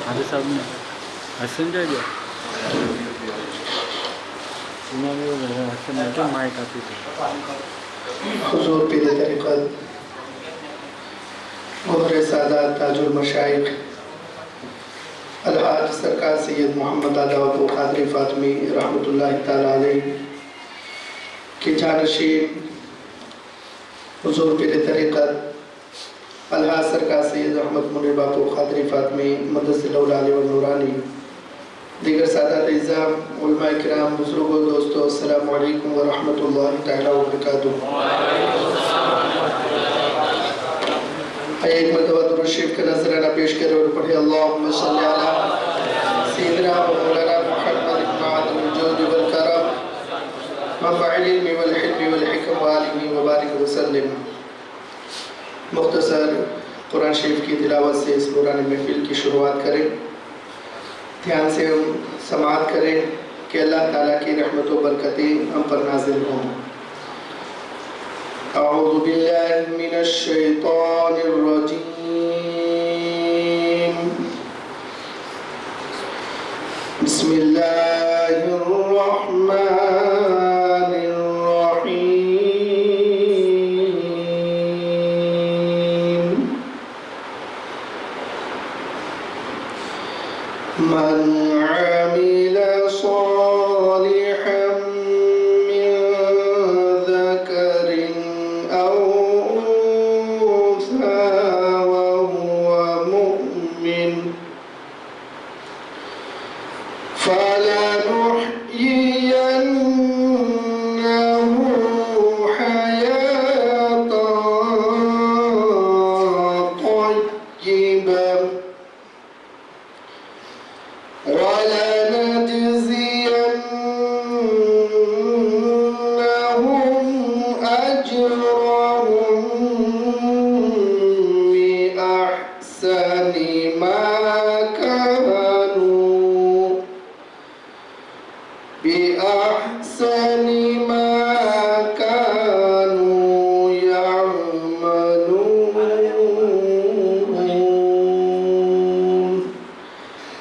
ada sabun asan jaga उन्होंने asan itu mai kapi हुजूर पीर तरीक़त मुहर्रिर सादात ताजुल मशाइख अलहाज सरकार सैयद मोहम्मद अलाउद्दीन क़ादरी फ़ातिमी रहमतुल्लाहि तआला अलैह के जानशीन हुजूर पीर तरीक़त अलहाज सरकार सैयद अहमद मुनीर बापू क़ादरी फ़ातिमी मदरसतुल आलिम व नूरानी दीगर सादात इज़्ज़ाम उलमा किराम बुज़ुर्गों दोस्तों अस्सलामु अलैकुम व रहमतुल्लाहि तआला व बरकातुहू। एक मरतबा दुरूद शरीफ का नज़राना पेश करें और पढ़े अल्लाहुम्मा सल्लि अला सय्यिदिना व मौलाना मुहम्मद मअल जुद वल करम मफ़अल इल्मी वल हिल्मी वल हिकम व आलिहि व बारिक व सल्लिम। मुख्तसर कुरान शरीफ की तिलावत से इस नूरानी महफिल की शुरुआत करें। ध्यान से हम समाअत करें कि अल्लाह ताला की रहमत व बरकतें हम पर नाज़िल हों। أعوذ بالله من الشيطان الرجيم بسم الله الرحمن الرحيم من عمل صالحا من ذكر أو أنثى وهو مؤمن فلنحيينه حياة طيبة ولنجزينهم أجرهم بأحسن ما كانوا يعملون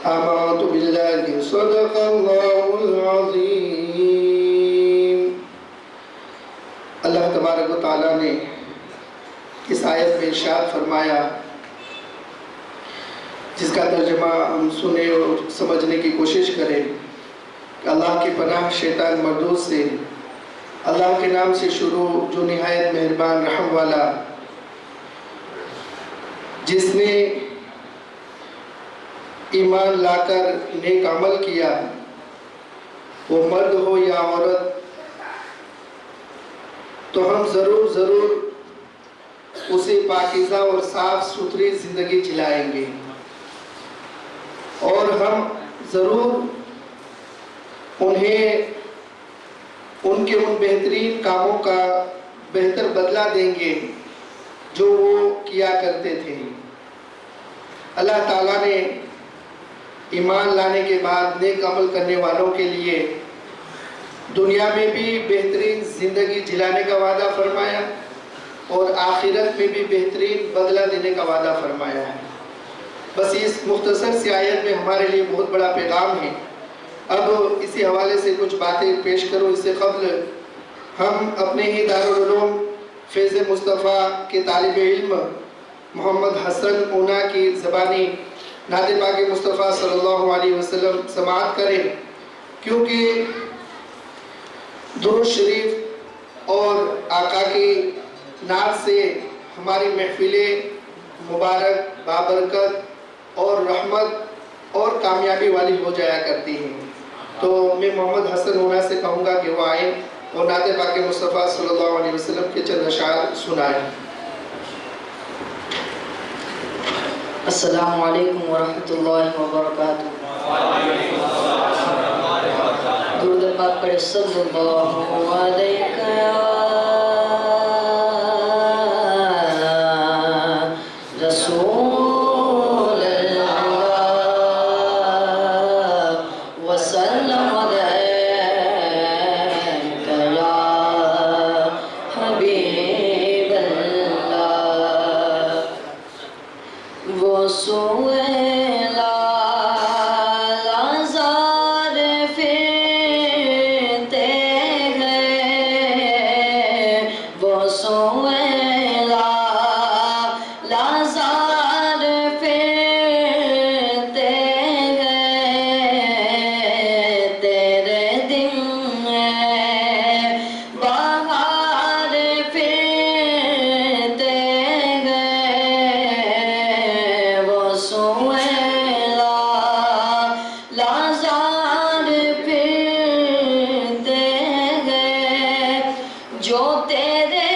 آمنت بالله صدق الله العظيم। अल्लाह तबारक व तआला ने इस आयत में इरशाद फरमाया जिसका तर्जुमा हम सुने और समझने की कोशिश करें कि अल्लाह की पनाह शैतान मरदूद से। अल्लाह के नाम से शुरू जो निहायत मेहरबान रहम वाला, जिसने ईमान लाकर नेक अमल किया, वो मर्द हो या औरत, तो हम ज़रूर उसे पाकीज़ा और साफ सुथरी ज़िंदगी जिलाएंगे और हम ज़रूर उन्हें उनके उन बेहतरीन कामों का बेहतर बदला देंगे जो वो किया करते थे। अल्लाह ताला ने ईमान लाने के बाद नेक अमल करने वालों के लिए दुनिया में भी बेहतरीन ज़िंदगी जिलाने का वादा फरमाया और आखिरत में भी बेहतरीन बदला देने का वादा फरमाया है। बस इस मुख्तसर सी आयत में हमारे लिए बहुत बड़ा पैगाम है। अब इसी हवाले से कुछ बातें पेश करूँ। इससे क़ब्ल हम अपने ही दारुल उलूम फैज़ मुस्तफ़ा के तालिब इल्म मोहम्मद हसन ऊना की ज़बानी नाते पाक मुस्तफ़ा सल्लल्लाहु अलैहि वसल्लम समाअत करें, क्योंकि दुरूद शरीफ और आका की नात से हमारी महफिलें मुबारक, बाबरकत और रहमत और कामयाबी वाली हो जाया करती हैं। तो मैं मोहम्मद हसन ऊना से कहूँगा कि वो आए और नाते पाक मुस्तफ़ा सल्लल्लाहु अलैहि वसल्लम के चंद अशार सुनाएं। अस्सलामु अलैकुम व रहमतुल्लाहि व बरकातुहू। पाकड़ सल्लल्लाहु अलैहि रसूल वसल्लम अलैका या हबीब अल्लाह। वो सुएला लाज़ार फिरते गए, वो सुएला लाज़ार फिरते गए, तेरे दिन बाहर फिरते गए, वो सुएला लाज़ार फिरते गए, जो तेरे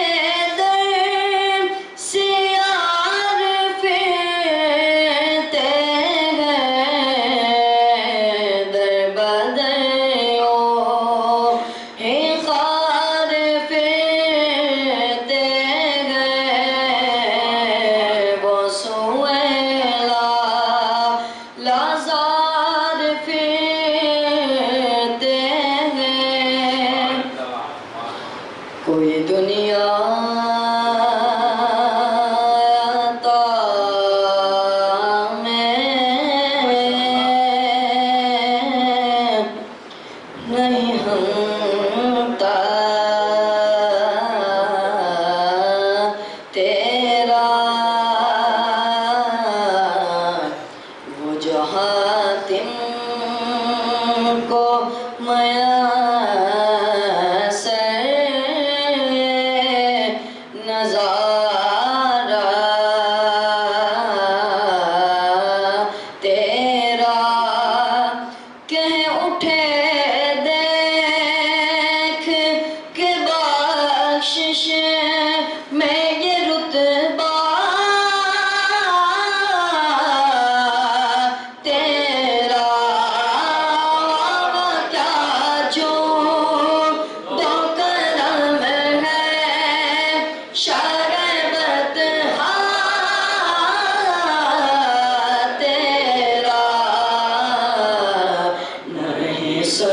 दर से यार फिरते गए, दर बदर हे खार फिरते गए, वो सुएला लाज़ार फिरते गए। कोई दुनिया ता में नहीं हमता तेरा, वो जो हातिम को मयसर नज़ारा तेरा, कह उठे देख के बख्शिश में ये रुतबा तेरा, क्या जो दो करम है शरबत तेरा, नहीं सो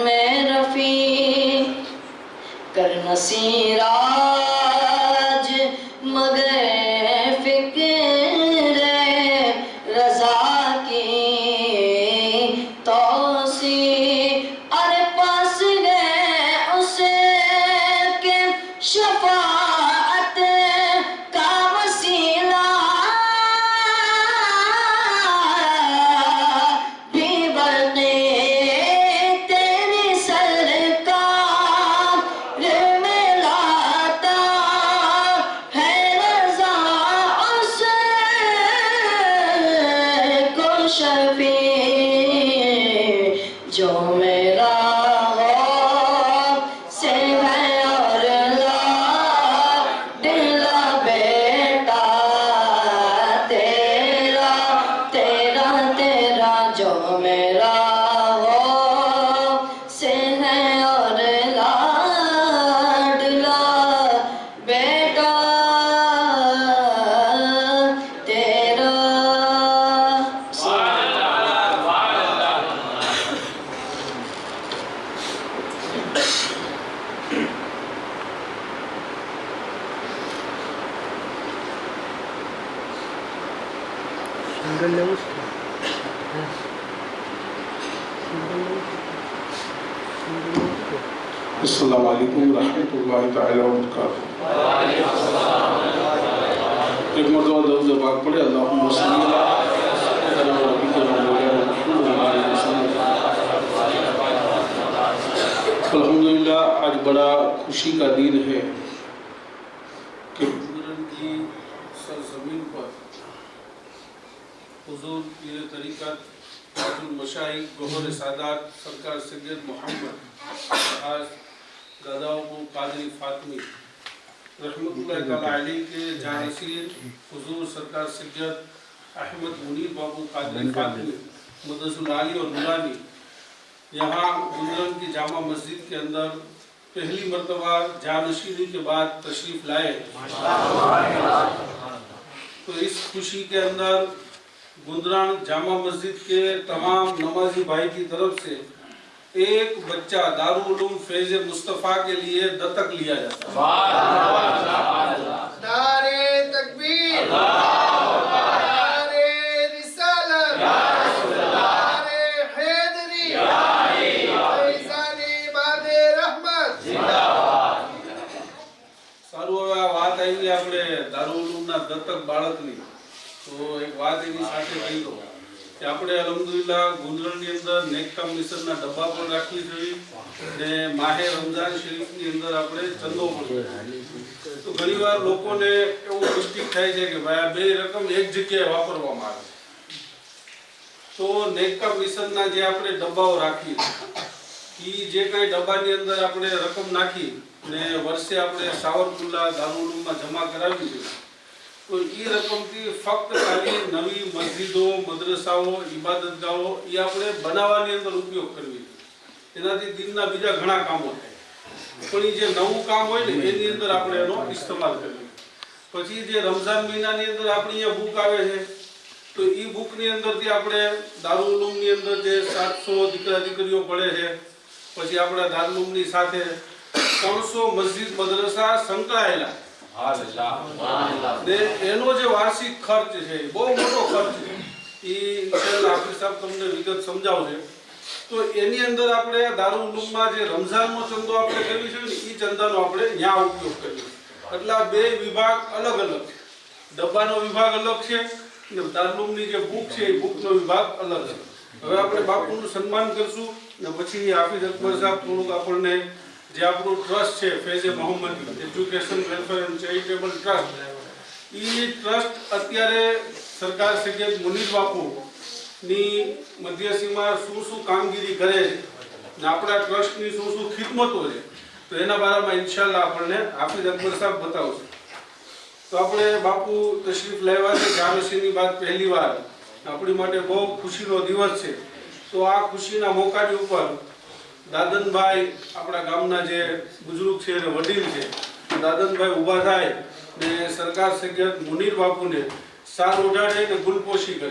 में रफी कर नसीराज मगर फिक्र रजा की तौसी अरे पास गए उसे के शफाअत का वसीला भी बरक़े तेरी सरकार में लाता है रज़ा उसे को शफी जो मेरा गौर से है और लाडला बेटा तेरा तेरा तेरा जो मेरा गौर से है और लाडला बेटा तेरा। सिंगल लेवल अस्सलाम वालेकुम रहमतुल्लाहि ताला व बरकातुहू। एक मरतबा दरूद पाक पढ़े अल्लाहुम्मा सल्ली अला सय्यिदिना व नबीना मौलाना मुहम्मद अल्हम्दुलिल्लाह, आज बड़ा खुशी का दिन है कि गुजरन की सरजमीन पर हुजूर पीर तरीक़त ताजुल मशाइख गौहर सादात सरकार सैयद मोहम्मद आज दादाओं कादरी फातमी रहमतुल्लाह तआला अलैह के जानशीन हुजूर सरकार सैयद अहमद मुनीर बाबू कादरी फातमी मदरसुल आली और नुरानी यहाँ गुजरन की जामा मस्जिद के अंदर पहली मरतबा जानशीनी के बाद तशरीफ लाए। तो इस खुशी के अंदर गुंदरान जामा मस्जिद के तमाम नमाजी भाई की तरफ से एक बच्चा दारुल उलूम फैज़ मुस्तफ़ा के लिए दत्तक लिया जाता है। नारे तकबीर, नारे रिसालत, नारे हैदरी, फैज़ाने बादे रहमत। सारू હવે આ વાત આવી આપણે દારુલ ઉલૂમના દત્તક બાળકની, તો એક વાત એની સાથે કહી દો કે આપણે અલ્હમ્દુલિલ્લાહ ગુંદરણની અંદર નેકકામ મિશનના ડબ્બા પણ રાખી છે ને માહે રમઝાન શરીફની અંદર આપણે ચંદો પણ તો ઘણીવાર લોકોને એવું મિસ્ટેક થાય છે કે ભાઈ આ બે રકમ એક જગ્યાએ વાપરવામાં આવે તો નેકકામ મિશનના જે આપણે ડબ્બાઓ રાખીએ એ જે કાંઈ ડબ્બાની અંદર આપણે રકમ નાખી ને વર્ષે આપણે સાવરકુંડલા દારુલ ઉલૂમમાં જમા કરાવી છે તો એ રકમથી ફક્ત ખાલી નવી મસ્જિદો મદ્રસાઓ ઇબાદતગાહો એ આપણે બનાવવાની અંદર ઉપયોગ કરવી એનાથી દિનના બીજા ઘણા કામો થાય પણ એ જે નવું કામ હોય ને એની અંદર આપણે એનો ઇસ્તેમાલ કરવી। પછી જે રમઝાન મહિનાની અંદર આપણી અહીંયા બુક આવે છે તો એ બુકની અંદરથી આપણે દારુલ ઉલૂમની અંદર જે 700 દીકરા દીકરીઓ ભણે છે પછી આપણા દારુલ ઉલૂમની સાથે 300 મસ્જિદ મદ્રસા સંકળાયેલા ને એનો જે વાર્ષિક ખર્ચ છે બહુ મોટો ખર્ચ છે એ ઇન્શાઅલ્લાહ હાફિઝ સાહેબ તમને વિગત સમજાવશે। તો એની અંદર આપણે દારુલ ઉલૂમમાં જે રમઝાનનો ચંદો આપણે કરવી છે ને એ ચંદાનો આપણે ત્યાં ઉપયોગ કરીએ એટલે આ બે વિભાગ અલગ અલગ છે ડબ્બાનો વિભાગ અલગ છે ને દારુલ ઉલૂમની જે બુક છે એ બુકનો વિભાગ અલગ છે। હવે આપણે બાપુનું સન્માન કરશું ને પછી હાફિઝ અકબર સાહેબ થોડુંક આપણને જે આપણું ટ્રસ્ટ છે Faize Mohammad education welfare and charitable trust એ ટ્રસ્ટ અત્યારે સરકાર સૈયદ મુનીર બાપુની મધ્યસીમાં શું શું કામગીરી કરે છે ને આપણા ટ્રસ્ટની શું શું ખિદમતો છે તો એના બારામાં ઇન્શાઅલ્લાહ આપણને હાફિઝ અકબર સાહેબ બતાવશે। તો આપણે બાપુ તશરીફ લાવ્યા છે જાનશીની બાદ પહેલી વાર આપણી માટે બહુ ખુશીનો દિવસ છે। તો આ ખુશીના મોકાની ઉપર દાદનભાઈ આપણા ગામના જે બુજુર્ગ છે અને વડીલ છે દાદનભાઈ ઊભા થાય ને સરકાર સૈયદ મુનીર બાપુને સાર ઉડાડે ને ગુલપોશી કરે।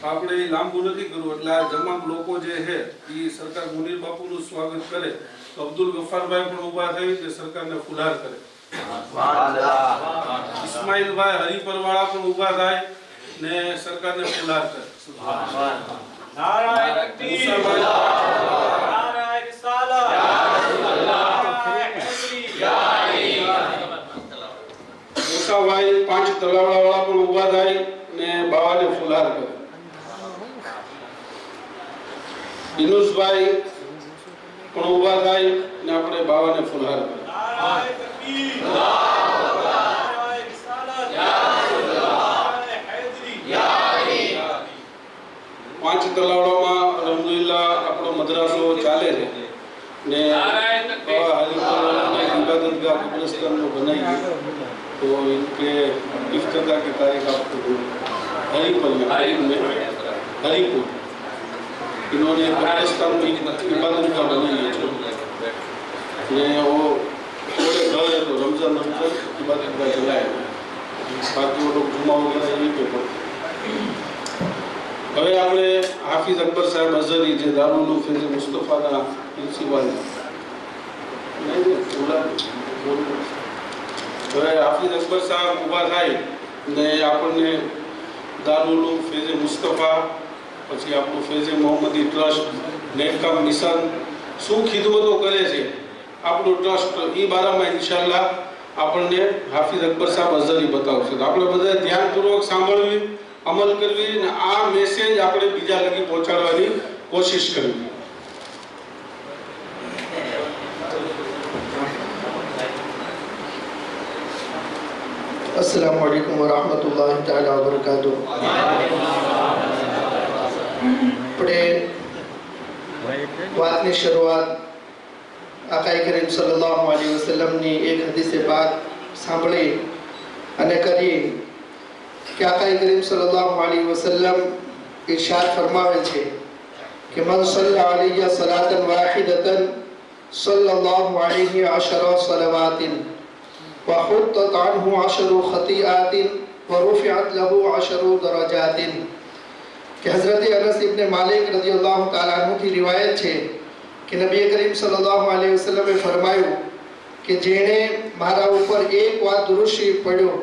આપણે એ લાંબુ નથી કરવું, એટલે આ તમામ લોકો જે છે એ સરકાર મુનીર બાપુનું સ્વાગત કરે. તો અબ્દુલ ગફ્ફારભાઈ પણ ઊભા થઈ તે સરકારને ફુલાર કરે. ઇસ્માઇલભાઈ હરિપરવાળા પણ ઊભા થાય ને સરકારને ફુલાર કરે. મૂસાભાઈ 5 તલાવડાવાળા પણ ઊભા થાય ને બાવાને ફુલાર કરે. દિનુષભાઈ પણ ઊભા થાય ને આપણે બાવાને ફુલાર કરે. 5 તલાવડામાં અલ્હમ્દુલિલ્લાહ આપણો મદ્રાસો ચાલે છે ને इबादतगाह कब्रिस्तान में बनाई तो इनके इफ्तिताह की तारीख आपको हरीपुर में हरीपुर इन्होंने कब्रिस्तान में इबादतगाह बनाई है ने वो थोड़े घर है तो रमजान इबादतगाह चलाए बाकी वो लोग जुमा वगैरह यहीं पे पढ़ते. હવે આપણે હાફિઝ અકબર સાહેબ અઝહરી જે દારૂલ ઉલૂમ ફૈઝ મુસ્તફાના પ્રિન્સિપાલ હવે હાફિઝ અકબર સાહેબ ઊભા થાય ને આપણને દારૂલ ઉલૂમ ફૈઝ મુસ્તફા પછી આપણું ફૈઝ મોહમ્મદી ટ્રસ્ટ નેકકામ મિશન શું ખિદમતો કરે છે આપણું ટ્રસ્ટ એ બારામાં ઇન્શાઅલ્લાહ આપણને હાફિઝ અકબર સાહેબ અઝહરી બતાવશે. તો આપણે બધા ધ્યાનપૂર્વક સાંભળવી, અમલ કરવી અને આ મેસેજ આપણે બીજા લગી પહોંચાડવાની કોશિશ કરવી. अस्सलामु अलैकुम व रहमतुल्लाहि तआला व बरकातुहू. આપણે વાતની શરૂઆત આકા કરીમ સલ્લલ્લાહુ અલૈહિ વસલ્લમની એક હદીસે પાક સાંભળી અને કરી કે આકા કરીમ સલ્લલ્લાહુ અલૈહિ વસલ્લમ ઇરશાદ ફરમાવે છે કે મન સલ્લા અલૈહિ સલાતન વાહિદતન સલ્લલ્લાહુ અલૈહિ અશરા સલાવાતિન وحطت عنه 10 خطيئات ورفعت له 10 درجات. કે હઝરત અનસ ઇબ્ન માલિક રદિયલ્લાહુ તઆલા અન્હુ થી રિવાયત છે કે નબી કરીમ સલ્લલ્લાહુ અલૈહિ વસલ્લમે ફરમાયું કે જેણે મારા ઉપર એક વાર દુરૂદ શરીફ પડ્યો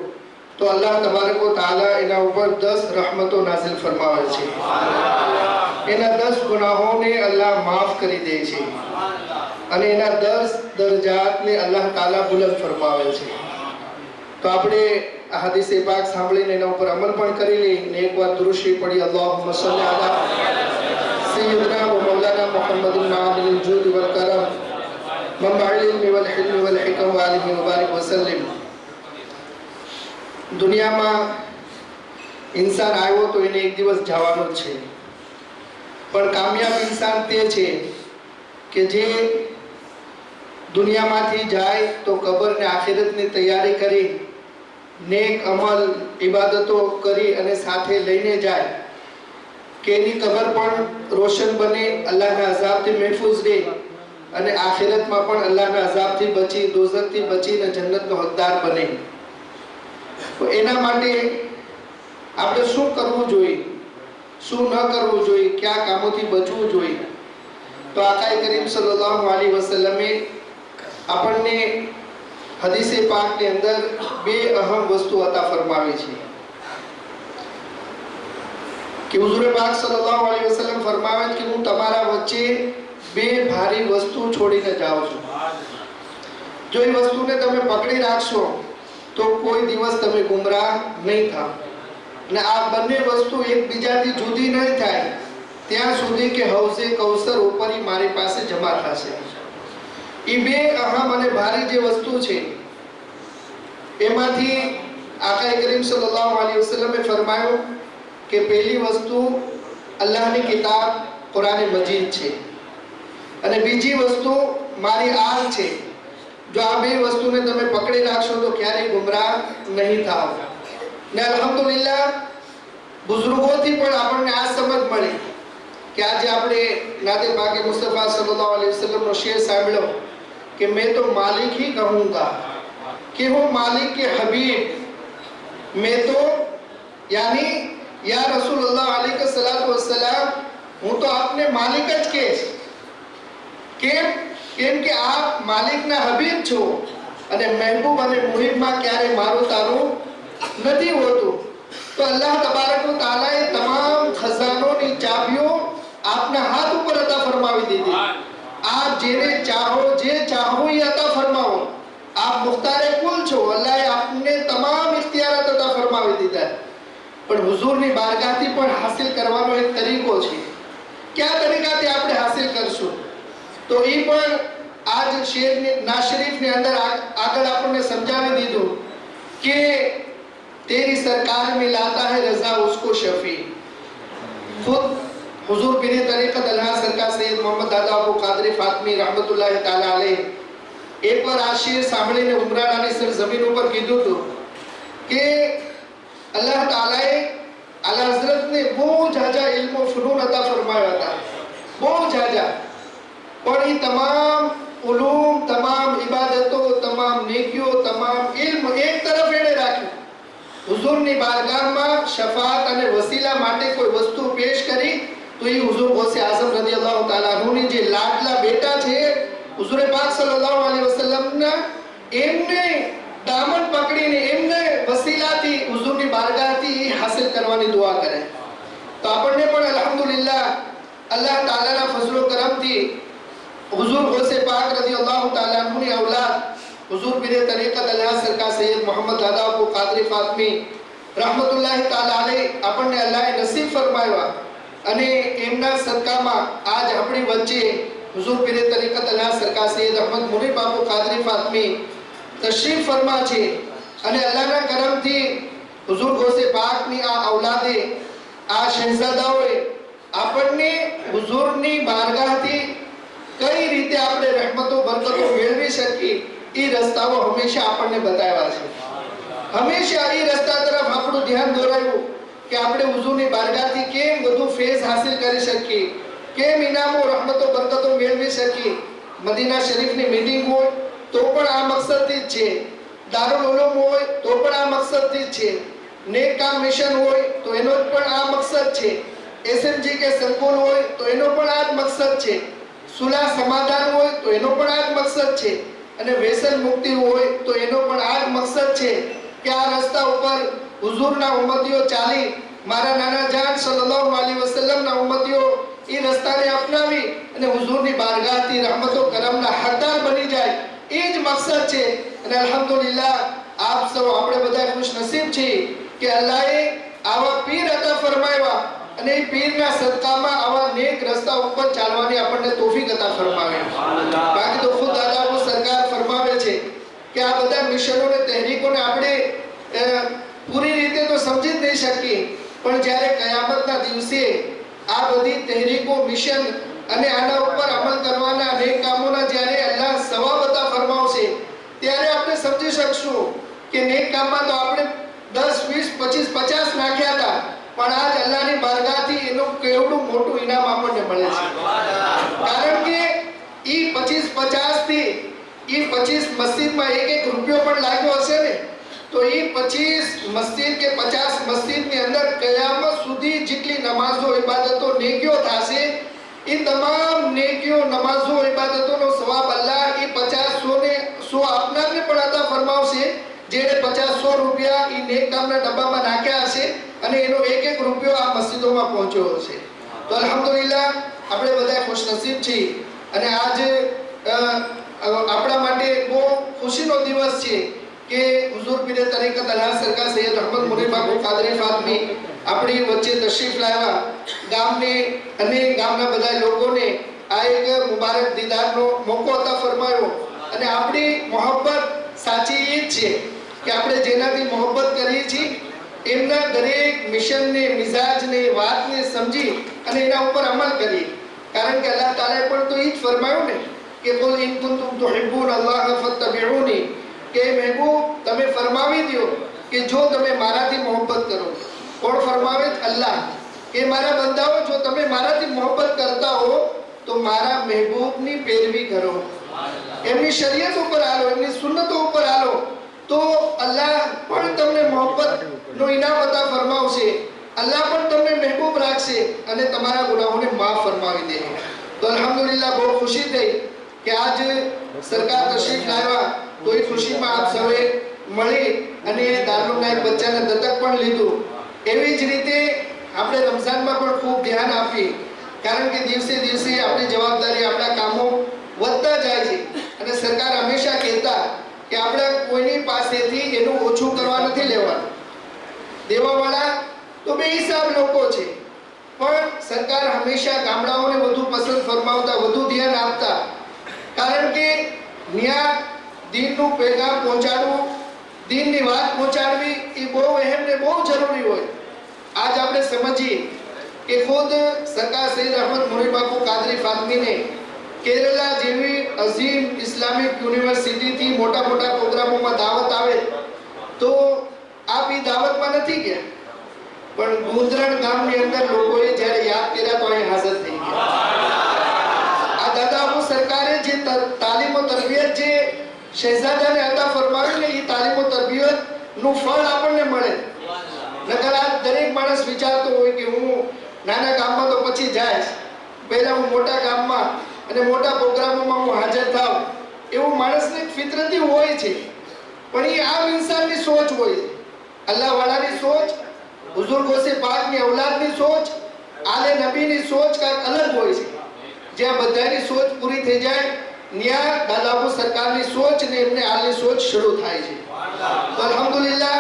તો અલ્લાહ તબારક વ તઆલા એના ઉપર 10 રહમતો નાઝિલ ફરમાવે છે. એના 10 ગુનાહોને અલ્લાહ માફ કરી દે છે અને એના 10 દરજાતને અલ્લાહ તાલા બુલંદ ફરમાવે છે. તો આપણે આ હદીસે પાક સાંભળીને એના ઉપર અમલ પણ કરી લઈને એકવાર દુરૂદ શરીફ પડી અલ્લાહુમ્મા સલ્લી અલા સય્યિદના વ મૌલાના મુહમ્મદિન માદિલ જૂદ વલ કરમ મંબાઇલ ઇલ્મ વલ हिल्म वल हिकम व आलिहि मुबारक वसल्लम. દુનિયામાં ઇન્સાન આવ્યો તો એને એક દિવસ જવાનો જ છે, પણ કામયાબ ઇન્સાન તે છે કે જે દુનિયામાંથી જાય તો કબર ને આખિરતની તૈયારી કરી નેક અમલ ઇબાદતો કરી અને સાથે લઈને જાય કે એની કબર પણ રોશન બને, અલ્લાહના અઝાબથી મહેફૂઝ રહે અને આખિરતમાં પણ અલ્લાહના અઝાબથી બચી દોઝખથી બચીને જન્નતનો હકદાર બને. તો એના માટે આપણે શું કરવું જોઈએ, શું ન કરવું જોઈએ, કયા કામોથી બચવું જોઈએ. તો આકા કરીમ સલ્લલ્લાહુ અલૈહિ વસલ્લમે આપણને હદીસે પાકની અંદર 2 અહમ વસ્તુ અતા ફરમાવી છે કે હુઝુર પાક સલ્લલ્લાહુ અલૈહિ વસલ્લમ ફરમાવે કે હું તમારા વચ્ચે 2 ભારી વસ્તુ છોડીને જાઉં છું. જો એ વસ્તુને તમે પકડી રાખશો તો કોઈ દિવસ તમે ગુમરાહ નહીં થાવ અને આ બંને વસ્તુ એકબીજાથી જુદી નહીં થાય ત્યાં સુધી કે હૌઝે કૌસર ઉપરી મારી પાસે જમા થશે. એ 2 અહમ અને ભારી જે વસ્તુ છે એમાંથી આકા કરીમ સલ્લલ્લાહુ અલૈહિ વસલ્લમે ફરમાયું કે પહેલી વસ્તુ અલ્લાહની કિતાબ કુરાન મજીદ છે અને બીજી વસ્તુ મારી આગ છે. જો આ 2 વસ્તુને તમે પકડી રાખશો તો ક્યારેય ગુમરાહ નહીં થાવ. ને અલ્હમ્દુલિલ્લાહ બુઝુર્ગોથી પણ આપણને આ સમજ મળી કે આજે આપણે નાતે પાકે મુસ્તફા સલ્લલ્લાહુ અલૈહિ વસલ્લમનો શેર સાંભળ્યો कि मैं तो मालिक ही कहूँगा कि वो मालिक के हबीब, मैं तो यानी યા રસૂલુલ્લાહ અલૈહિ સલાતુ વસ્સલામ, હું તો આપને માલિક જ કહીશ. કેમ કે આપ માલિકના હબીબ છો અને મહેબૂબ અને મુહિબમાં ક્યારે મારું તારું નથી હોતું. તો અલ્લાહ તબારક વ તઆલાએ તમામ ખજાનોની ચાવીઓ આપના હાથ ઉપર અતા ફરમાવી દીધી. આપ જેને ચાહો, જે ચાહો એ અતા ફરમાવો. આપ મુખ્તારે કુલ છો. અલ્લાહે આપને તમામ ઇખ્તિયારાત અતા ફરમાવી દીધા. પણ હુઝુરની બારગાહથી પણ હાસિલ કરવાનો એક તરીકો છે. કયા તરીકાથી આપણે હાસિલ કરશું? તો એ પણ આજ શેરની નાશરીફની અંદર આગળ આપણને સમજાવી દીધું કે तेरी सरकार में लाता है रजा उसको शफी. खुद हुजूर पीर तरीक़त अल्लाह सरकार सैयद मोहम्मद दादा अबू कादरी फातमी रहमतुल्लाह ताला अलैह एक बार આ શેર સાંભળીને ઉમરાની સરજમીન ઉપર કીધું હતું કે અલ્લાહ તાલાએ આલા હઝરતને બહુ જાજા ઇલ્મ ઓ ફનૂન અતા ફરમાયા હતા, બહુ જાજા. પણ એ તમામ ઉલૂમ, તમામ ઇબાદતો, તમામ નેકીઓ, તમામ ઇલ્મ એક તરફ એણે રાખ્યું. હુઝુરની બારગાહમાં શફાત અને વસીલા માટે કોઈ વસ્તુ પેશ કરી તો એ હુઝુર ગૌસે આઝમ રદિયલ્લાહુ તાલા અન્હુની જે લાડલા બેટા છે હુઝુરે પાક સલ્લલ્લાહુ અલૈહિ વસલ્લમના, એમને દામન પકડીને એમને વસીલાથી હુઝુરની બારગાહથી હાસિલ કરવાની દુઆ કરે. તો આપણને પણ અલ્હમ્દુલિલ્લાહ અલ્લાહ તાલાના ફઝલો કરમથી હુઝુર ગૌસે પાક રદિયલ્લાહુ તાલા અન્હુની ઔલાદ हुजूर पीर तरीक़त अल्लाह सरकार सैयद मोहम्मद दादा अबू कादरी फातमी रहमतुल्लाह ताला अलैह આપણને અલ્લાહે નસીબ ફરમાવ્યા અને એમના સદકામાં આજ આપણી વચ્ચે હુઝુર પીર તરીक़ત અલ્લાહ સરકાર સૈયદ અહમદ મુનીર બાબુ કાદરી ફાતમી તશરીફ ફરમા છે. અને અલ્લાહના કરમથી હુઝુર ગૌસે પાકની આ ઔલાદે, આ શહેઝાદાઓએ આપણને હુઝુરની બારગાહથી કઈ રીતે આપણે રહેમતો બરકતો મેળવી શકીએ એ રસ્તાઓ હંમેશા આપણને બતાવ્યા છે. હંમેશા એ રસ્તા તરફ આપણું ધ્યાન દોરાયું કે આપણે હુઝુરની બારગાહથી કેમ વધુ ફેઝ હાસિલ કરી શકીએ, કેમ ઇનામો, રહમતો, બરકતો મેળવી શકીએ. મદીના શરીફની મીટિંગ હોય તો પણ આ મકસદથી જ છે. દારુલ ઉલૂમ હોય તો પણ આ મકસદથી જ છે. નેક કામ મિશન હોય તો એનો પણ આ મકસદ છે. એસએમજી કે સંકુલ હોય તો એનો પણ આ જ મકસદ છે. સુલા સમાધાન હોય તો એનો પણ આ જ મકસદ છે. અને વ્યસન મુક્તિ હોય તો એનો પણ આ જ મકસદ છે કે આ રસ્તા ઉપર હુઝુરના ઉમ્મતીઓ ચાલી, મારા નાના જાન સલ્લલ્લાહુ અલૈહિ વસલ્લમના ઉમ્મતીઓ એ રસ્તાને અપનાવી અને હુઝુરની બારગાહથી રહમતો કરમના હકદાર બની જાય, એ જ મકસદ છે. અને અલ્હમ્દુલિલ્લાહ આપ સૌ આપણે બધા ખુશ નસીબ છીએ કે અલ્લાહે આવા પીર અતા ફરમાવ્યા અને એ પીરના સદકામાં આવા નેક રસ્તા ઉપર ચાલવાની આપણને તૌફીક અતા ફરમાવે. બાકી તો ખુદ દાદા સરકાર ફરમાવે છે કે આ બધા મિશનોને, તહેરીકોને આપણે પૂરી રીતે તો સમજી જ નહીં શકીએ, પણ જ્યારે કયામતના દિવસે આ બધી તહેરીકો, મિશન અને આના ઉપર અમલ કરવાના નેક કામોના જ્યારે અલ્લાહ સવાબ અતા ફરમાવશે ત્યારે આપણે સમજી શકશું કે નેક કામમાં તો આપણે 10, 20, 25, 50 નાખ્યા હતા, પણ આજ અલ્લાહની બારગાહથી એનું કેવડું મોટું ઇનામ આપણને મળે છે. કારણ કે ઈ 25, 50 થી ઈ 25 મસ્જિદમાં એક રૂપિયો પણ લાગ્યો હશે ને તો ઈ 25 મસ્જિદ કે 50 મસ્જિદની અંદર કયામત સુધી જેટલી નમાઝો, ઇબાદતો, નેકીઓ થશે એ તમામ નેકીઓ, નમાઝો, ઇબાદતોનો સવાબ અલ્લાહ એ 50, 100 ને 100 આપનારને પણ અતા ફરમાવશે જેણે 50, 100 રૂપિયા એ નેક કામના ડબ્બામાં નાખ્યા હશે અને એનો એક રૂપિયો આ મસ્જિદોમાં પહોંચ્યો હશે. તો અલ્હમ્દુલિલ્લાહ આપણે બધા ખુશનસીબ છીએ અને આજ આપણા માટે બહુ ખુશીનો દિવસ છે કે હુઝુર પીર તરીक़ત અલ્લાહ સરકાર સૈયદ અહમદ મુનીર બાબુ કાદરી ફાતમી આપણી વચ્ચે તશરીફ લાવ્યા. ગામને અને ગામના બધા લોકોને આ એક મુબારક દીદારનો મોકો અતા ફરમાયો અને આપણી મોહબ્બત સાચી એ જ છે કે આપણે જેનાથી મોહબ્બત કરીએ છીએ એમના દરેક મિશનને, મિજાજને, વાતને સમજી અને એના ઉપર અમલ કરીએ. કારણ કે અલ્લાહ તાલાએ પણ તો એ જ ફરમાયું ને કે કુલ ઇન કુંતુમ તુહિબ્બૂન અલ્લાહ ફત્તબિઉની, કે મહેબૂબ તમે ફરમાવી દો કે જો તમે મારાથી મોહબ્બત કરો. કોણ ફરમાવે? અલ્લાહ. કે મારા બંદાઓ જો તમે મારાથી મોહબ્બત કરતા હો તો મારા મહેબૂબની પેરવી કરો, એમની શરીયત ઉપર હાલો, એમની સુન્નતો ઉપર હાલો, તો અલ્લાહ પણ તમને મોહબ્બતનો ઇનામ અતા ફરમાવશે અલ્લાહ પણ તમને મહેબૂબ રાખશે અને તમારા ગુનાહોને માફ ફરમાવી દે. તો અલ્હમ્દુલિલ્લાહ બહુ ખુશી થઈ કે આજ સરકાર તશરીફ લાવ્યા, તો એ ખુશીમાં આપ સૌએ મળી અને દારૂના એક બચ્ચાને દત્તક પણ લીધું. એવી જ રીતે આપણે રમઝાનમાં પણ ખૂબ ધ્યાન આપીએ, કારણ કે દિવસે દિવસે આપણી જવાબદારી, આપણા કામો વધતા જાય છે અને સરકાર હંમેશા કહેતા કે આપણે કોઈની પાસેથી એનું ઓછું કરવા નથી લેવાનું. દેવાવાળા તો બેહિસાબ લોકો છે, પણ સરકાર હંમેશા ગામડાઓને વધુ પસંદ ફરમાવતા, વધુ ધ્યાન આપતા, કારણ કે ન્યા દીનનું પેગામ પહોંચાડવું, દીનની વાત પહોંચાડવી એ બહુ અહેમ ને બહુ જરૂરી હોય. આજ આપણે સમજીએ કે ખુદ સરકાર સૈયદ અહમદ મુરીદ બાપુ કાદરી ફાતમીને કેરલા જેવી અઝીમ ઇસ્લામિક યુનિવર્સિટીથી મોટા મોટા પ્રોગ્રામોમાં દાવત આવે, તો આપ એ દાવતમાં નથી ગયા, પણ ગુંદરણ ગામની અંદર લોકોએ જ્યારે યાદ કર્યા તો અહીં હાજર થઈ ગયા. આ દાદા અબુ સરકારે જે તાલીમો તરબિયત જે શહેજાદાને અતા ફરમાવી ને, એ તાલીમો તરબિયત નું ફળ આપણને મળે. નકર આ દરેક માણસ વિચારતો હોય કે હું નાના ગામમાં તો પછી જાય, પહેલા હું મોટા ગામમાં અને મોટા પ્રોગ્રામોમાં હું હાજર થાઉં, એવું માણસને ફિતરતી હોય છે. પણ એ આમ ઇન્સાનની સોચ હોય છે. અલ્લાહ વાળાની સોચ, હુઝુર ગોસે પાકની ઔલાદની સોચ, આલે નબીની સોચ કાંઈક અલગ હોય છે. જ્યાં બધાની સોચ પૂરી થઈ જાય, ન્યા દાદા અબુ સરકારની સોચ ને એમને આલની સોચ શરૂ થાય છે. તો અલ્હમ્દુલિલ્લાહ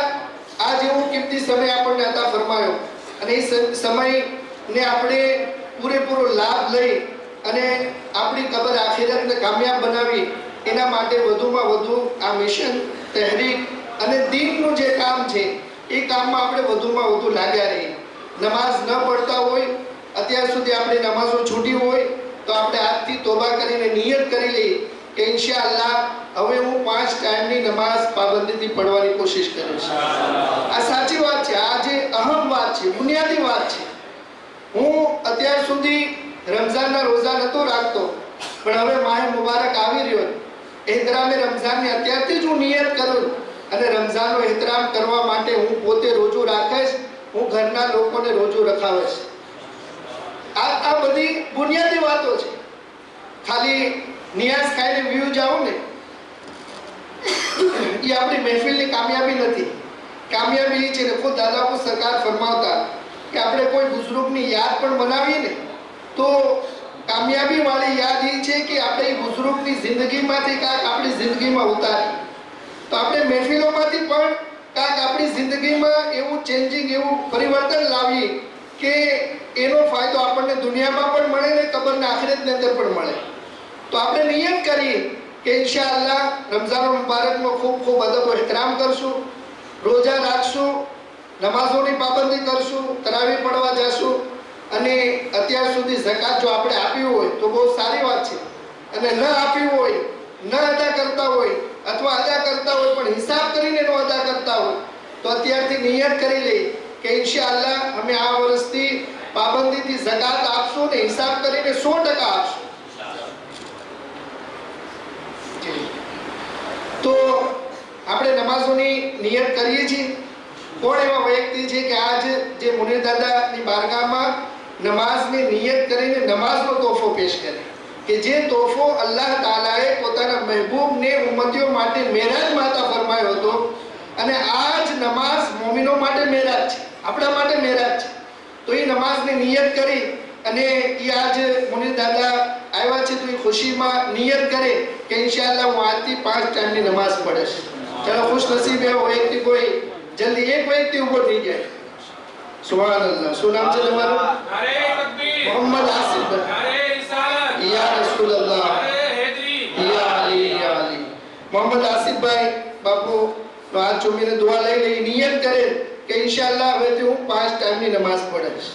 આ જેવો કિંમતી સમય આપણને અતા ફરમાયો અને એ સમયને આપણે પૂરેપૂરો લાભ લઈ અને આપણી કબર આખિરતને કામયાબ બનાવી, એના માટે વધુમાં વધુ આ મિશન, તહેરીક અને દીનનું જે કામ છે એ કામમાં આપણે વધુમાં વધુ લાગ્યા રહીએ. નમાઝ ન પડતા હોય, અત્યાર સુધી આપણે નમાઝો છૂટી હોય, તો આપણે આજથી તોબા કરીને નિયત કરી લઈએ કે ઇન્શાઅલ્લાહ હવે હું 5 ટાઈમની નમાઝ પાબંદીથી પડવાની કોશિશ કરીશ. આ સાચી વાત છે, આ જે અહમ વાત છે, બુનિયાદી વાત છે. હું અત્યાર સુધી રમઝાનના રોઝા નહોતો રાખતો, પણ હવે માહે મુબારક આવી રહ્યો, એહતરામે રમઝાનની અત્યારથી જ હું નિયત કરું અને રમઝાનનો એહતરામ કરવા માટે હું પોતે રોજો રાખીશ, હું ઘરના લોકોને રોજો રખાવીશ. આ બધી બુનિયાદી વાતો છે. ખાલી નિયાઝ ખાઈને વ્યૂ જાવ ને, એ આપણી મહેફિલની કામયાબી નથી. કામયાબી છે ને ખુદ દાદા અબુ સરકાર ફરમાવતા કે આપણે કોઈ બુઝુર્ગની યાદ પણ બનાવીએ ને, તો કામયાબી વાળી યાદ એ છે કે આપણે એ બુઝુર્ગની જિંદગીમાંથી કાંઈક આપણી જિંદગીમાં ઉતારીએ. તો આપણે મહેફિલોમાંથી પણ કાંઈક આપણી જિંદગીમાં એવું ચેન્જિંગ, એવું પરિવર્તન લાવીએ કે એનો ફાયદો આપણને દુનિયામાં પણ મળે ને કબરના આખિરતની અંદર પણ મળે. તો આપણે નિયત કરીએ કે ઇન્શાઅલ્લાહ રમઝાન મુબારકમાં ખૂબ ખૂબ અદબ એહતરામ કરશું, રોજા રાખશું, નમાઝોની પાબંદી કરશું, તરાવી પડવા જશું અને અત્યાર સુધી ઝકાત જો આપણે આપી હોય તો બહુ સારી વાત છે, અને ન આપી હોય, ન અદા કરતા હોય અથવા અદા કરતા હોય પણ હિસાબ કરીને ન અદા કરતા હોય, તો અત્યારથી નિયત કરી લઈએ કે ઇન્શાઅલ્લાહ અમે આ વર્ષથી પાબંદીથી ઝકાત આપશું ને હિસાબ કરીને 100% આપશું. તો આપણે નમાઝોની નિયત કરીએ છીએ. કોણ એવા વ્યક્તિ છે કે આજ જે મુનીર દાદાની બારગાહમાં નમાઝની નિયત કરીને નમાઝનો તોહફો પેશ કરે, કે જે તોહફો અલ્લાહ તાલાએ પોતાના મહેબૂબને ઉમ્મતીઓ માટે મેરાજ માતા ફરમાયો હતો, અને આજ નમાઝ મોમિનો માટે મેરાજ છે, આપણા માટે મેરાજ છે. તો એ નમાઝની નિયત કરી અને એ આજ મુનીર દાદા આવ્યા છે, તો એ ખુશીમાં નિયત કરે કે ઇન્શાઅલ્લાહ હું આજથી 5 ટાઈમની નમાઝ પઢીશ. ચાલો ખુશ નસીબ એવો વ્યક્તિ કોઈ જલ્દી એક વ્યક્તિ ઉભો થઈ જાય. સુબહાનલ્લાહ. શું નામ છે તમારું? મોહમ્મદ આસિફભાઈ. યા રસૂલલ્લાહ. યા અલી યા અલી. મોહમ્મદ આસિફભાઈ બાપુ નો હાથ ચૂમીને દુઆ લઈ લઈ નિયત કરે કે ઇન્શાઅલ્લાહ હવેથી હું 5 ટાઈમની નમાઝ પઢીશ.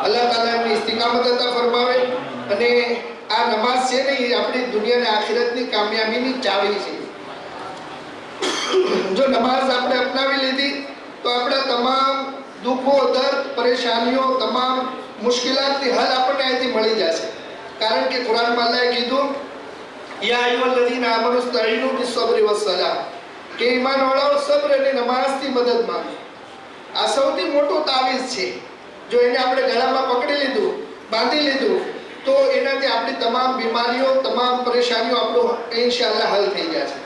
અલ્લાહ તાલા એમની ઇસ્તિકામત અતા ફરમાવે અને આ નમાઝ છે ને એ આપણી દુનિયા અને આખિરતની કામયાબીની ચાવી છે. જો નમાઝ આપણે અપનાવી લીધી તો આપણા તમામ દુઃખો, દર્દ, પરેશાનીઓ, તમામ મુશ્કેલાતથી હલ આપણને અહીંથી મળી જશે. કારણ કે કુરાનમાં અલ્લાહે કીધું યા અય્યુહલ્લઝીના આમનુ ઇસ્તઈનુ બિસ્સબ્રી વસ્સલાહ, કે ઈમાનવાળાઓ સબ્ર અને નમાઝથી મદદ માંગે. આ સૌથી મોટો તાવીઝ છે જો એને આપણે ગળામાં પકડી લીધું, બાંધી લીધું, તો એનાથી આપણી તમામ બીમારીઓ, તમામ પરેશાનીઓ આપણો ઇન્શાઅલ્લાહ હલ થઈ જાય છે.